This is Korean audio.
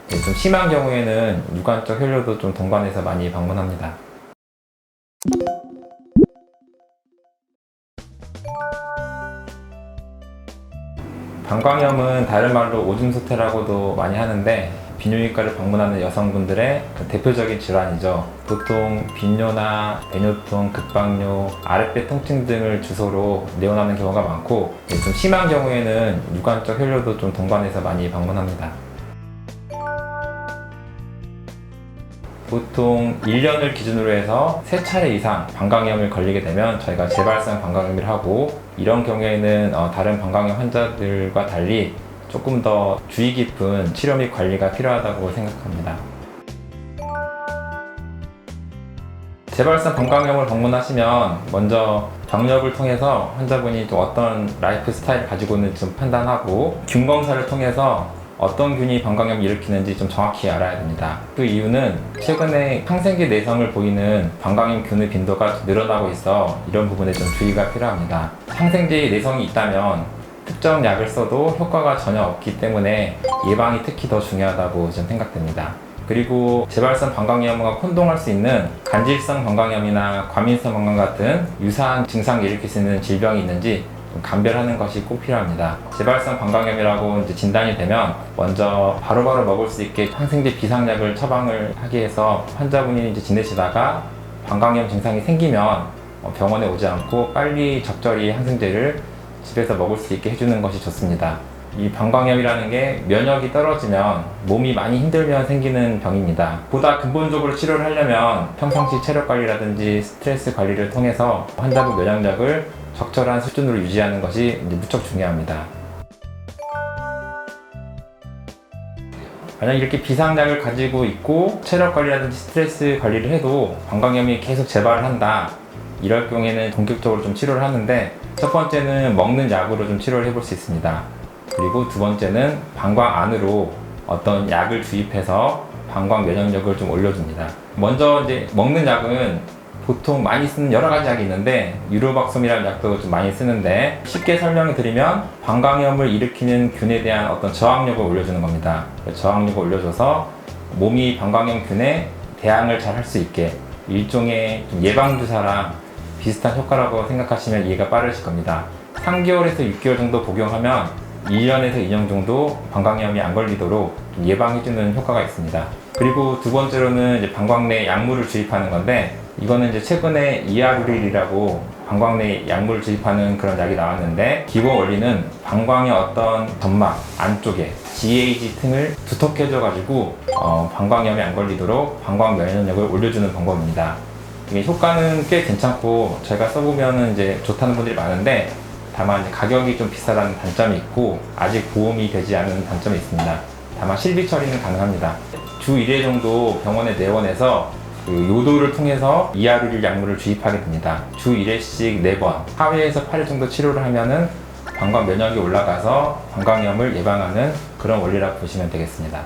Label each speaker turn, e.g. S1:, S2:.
S1: 좀 심한 경우에는 유관적 혈뇨도 좀 동반해서 많이 방문합니다. 방광염은 다른 말로 오줌 소태라고도 많이 하는데 비뇨기과를 방문하는 여성분들의 대표적인 질환이죠. 보통 빈뇨나 배뇨통, 급박뇨, 아랫배 통증 등을 주소로 내원하는 경우가 많고, 좀 심한 경우에는 유관적 혈뇨도 좀 동반해서 많이 방문합니다. 보통 1년을 기준으로 해서 3차례 이상 방광염을 걸리게 되면 저희가 재발성 방광염을 하고, 이런 경우에는 다른 방광염 환자들과 달리 조금 더 주의 깊은 치료 및 관리가 필요하다고 생각합니다. 재발성 방광염을 방문하시면 먼저 경력을 통해서 환자분이 또 어떤 라이프 스타일을 가지고 있는지 좀 판단하고, 균 검사를 통해서 어떤 균이 방광염을 일으키는지 좀 정확히 알아야 됩니다. 그 이유는 최근에 항생제 내성을 보이는 방광염 균의 빈도가 늘어나고 있어 이런 부분에 좀 주의가 필요합니다. 항생제의 내성이 있다면 특정 약을 써도 효과가 전혀 없기 때문에 예방이 특히 더 중요하다고 저는 생각됩니다. 그리고 재발성 방광염과 혼동할 수 있는 간질성 방광염이나 과민성 방광 같은 유사한 증상을 일으킬 수 있는 질병이 있는지 감별하는 것이 꼭 필요합니다. 재발성 방광염이라고 이제 진단이 되면 먼저 바로바로 먹을 수 있게 항생제 비상약을 처방을 하게 해서 환자분이 이제 지내시다가 방광염 증상이 생기면 병원에 오지 않고 빨리 적절히 항생제를 집에서 먹을 수 있게 해주는 것이 좋습니다. 이 방광염이라는 게 면역이 떨어지면 몸이 많이 힘들면 생기는 병입니다. 보다 근본적으로 치료를 하려면 평상시 체력 관리라든지 스트레스 관리를 통해서 환자분 면역력을 적절한 수준으로 유지하는 것이 무척 중요합니다. 만약 이렇게 비상약을 가지고 있고 체력 관리라든지 스트레스 관리를 해도 방광염이 계속 재발을 한다, 이럴 경우에는 본격적으로 좀 치료를 하는데, 첫 번째는 먹는 약으로 좀 치료를 해볼 수 있습니다. 그리고 두 번째는 방광 안으로 어떤 약을 주입해서 방광 면역력을 좀 올려줍니다. 먼저 이제 먹는 약은 보통 많이 쓰는 여러 가지 약이 있는데, 유로박솜이라는 약도 좀 많이 쓰는데, 쉽게 설명을 드리면 방광염을 일으키는 균에 대한 어떤 저항력을 올려주는 겁니다. 저항력을 올려줘서 몸이 방광염 균에 대항을 잘 할 수 있게, 일종의 좀 예방주사랑 비슷한 효과라고 생각하시면 이해가 빠르실 겁니다. 3개월에서 6개월 정도 복용하면 1년에서 2년 정도 방광염이 안 걸리도록 예방해주는 효과가 있습니다. 그리고 두 번째로는 이제 방광 내 약물을 주입하는 건데, 이거는 이제 최근에 이아루릴이라고 방광 내 약물을 주입하는 그런 약이 나왔는데, 기본 원리는 방광의 어떤 점막 안쪽에 GAG 틈을 두텁게 해줘가지고 방광염이 안 걸리도록 방광 면역력을 올려주는 방법입니다. 이게 효과는 꽤 괜찮고 저희가 써보면 이제 좋다는 분들이 많은데, 다만 이제 가격이 좀 비싸다는 단점이 있고 아직 보험이 되지 않은 단점이 있습니다. 다만 실비 처리는 가능합니다. 주 1회 정도 병원에 내원해서 그 요도를 통해서 이아루릴 약물을 주입하게 됩니다. 주 1회씩 4번, 4회에서 8회 정도 치료를 하면은 방광 면역이 올라가서 방광염을 예방하는 그런 원리라고 보시면 되겠습니다.